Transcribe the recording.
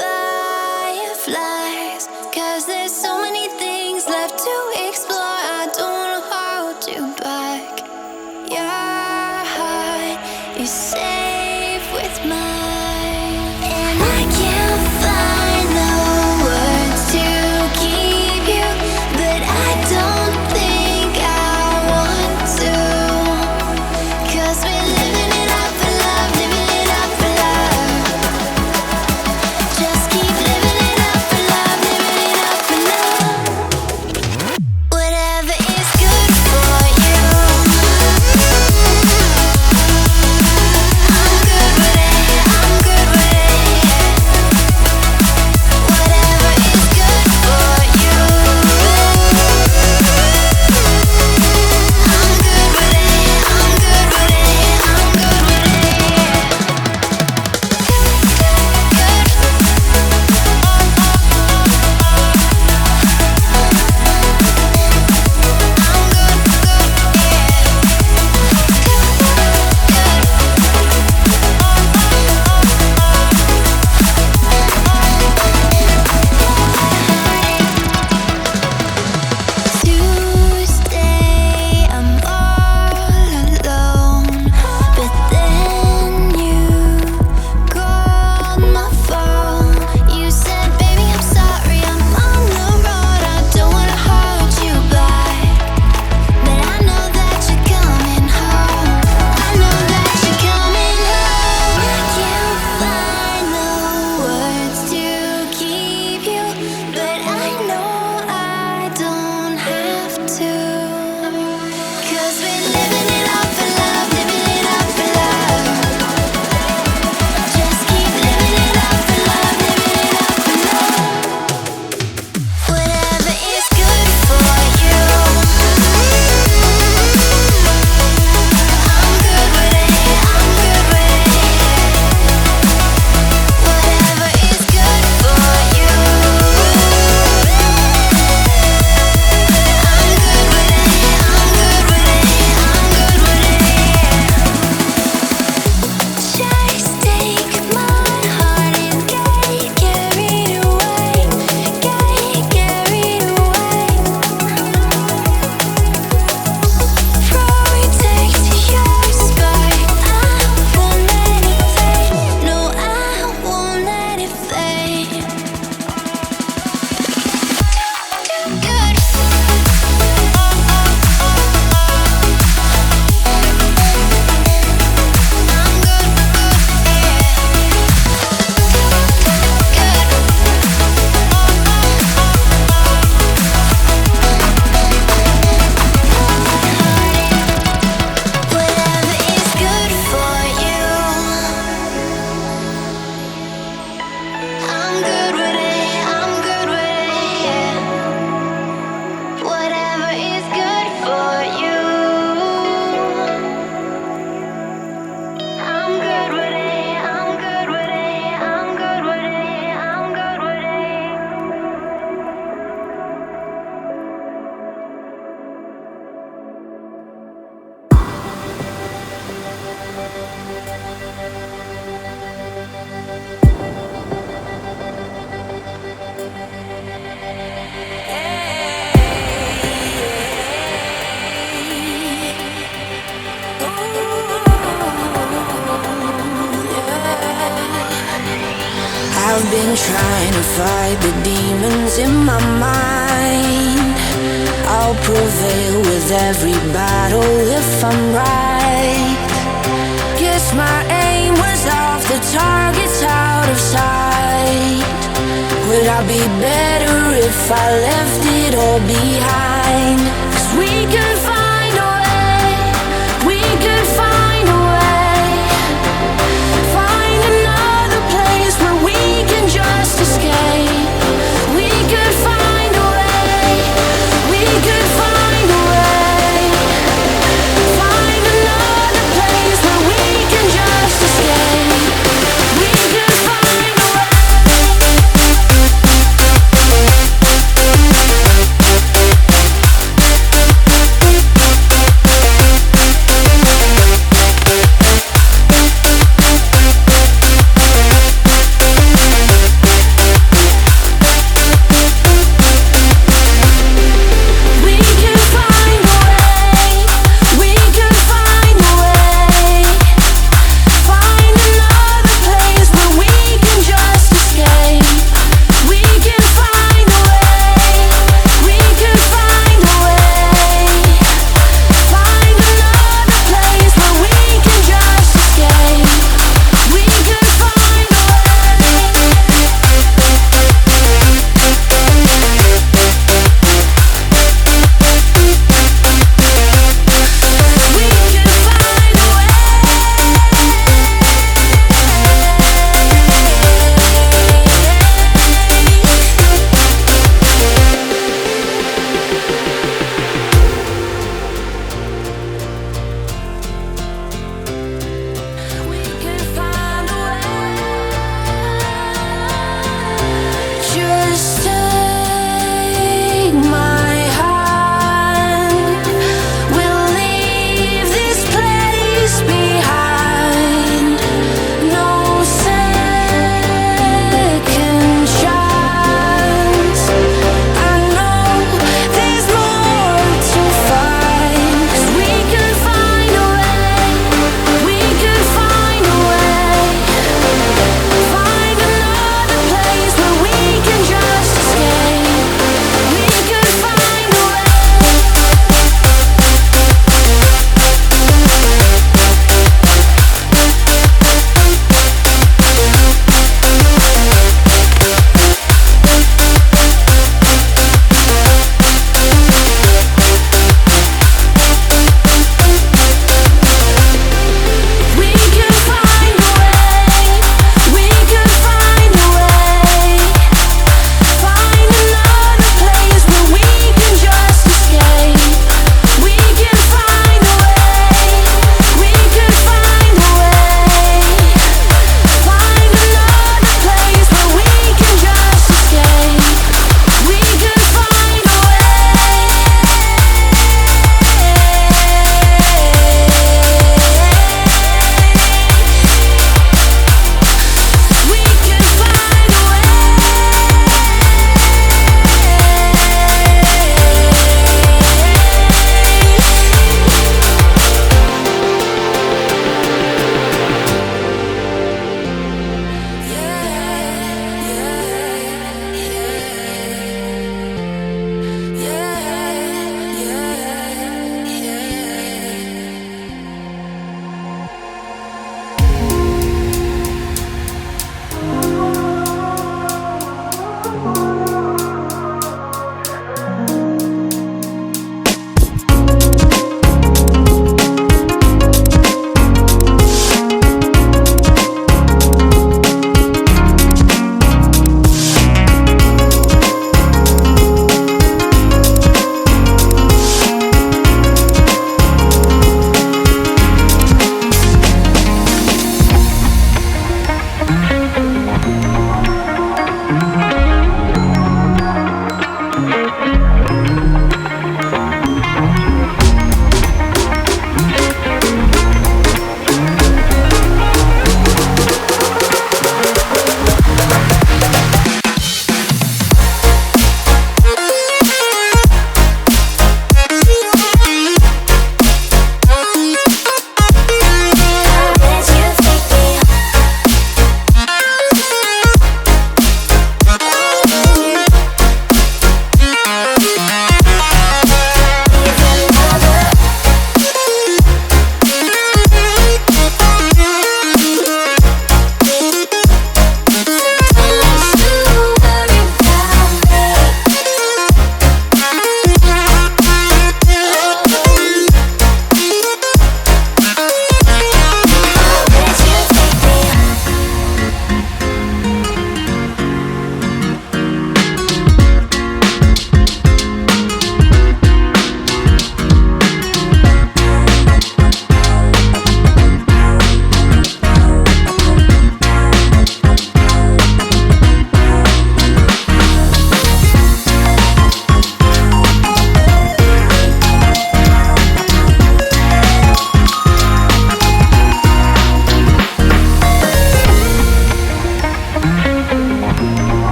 fireflies, 'cause there's so many things left to explore. I don't wanna hold you back. Your heart is safe with mine, and I can't find the words to keep you, but I don't think I want to, 'cause we're living it up for love, living it up for love. Just keep living it up for love, living it up for love. Whatever is good for you, I'm good with it, I'm good with it. Whatever is good for you, I'm good with it, I'm good with it, I'm good with Tuesday, I'm all alone, but then you called my phone. You said, baby, I'm sorry, I'm on the road. I don't wanna hold you back, but I know that you're coming home. I know that you're coming home. I can't find the words to keep you, but I know I don't have to, 'cause we're living it up for love, living it up for love. Just keep living it up for love, living it up for love. Whatever is good for you, I'm good with it, I'm good with it. Whatever is good for you, I'm good with it, I'm good with it, I'm good with it. Just take my heart and get carried away, get carried away. Protect your spark, I won't let it fade. No, I won't let it fade. Good. Whatever is good for you, I'm good with it, I'm good with it. Whatever is good for you, I'm good with it, I'm good with it, I'm good with it, I'm good with it. I've been trying to fight the demons in my mind. I'll prevail with every battle if I'm right. Guess my aim was off, the target's out of sight. Would I be better if I left it all behind? 'Cause we could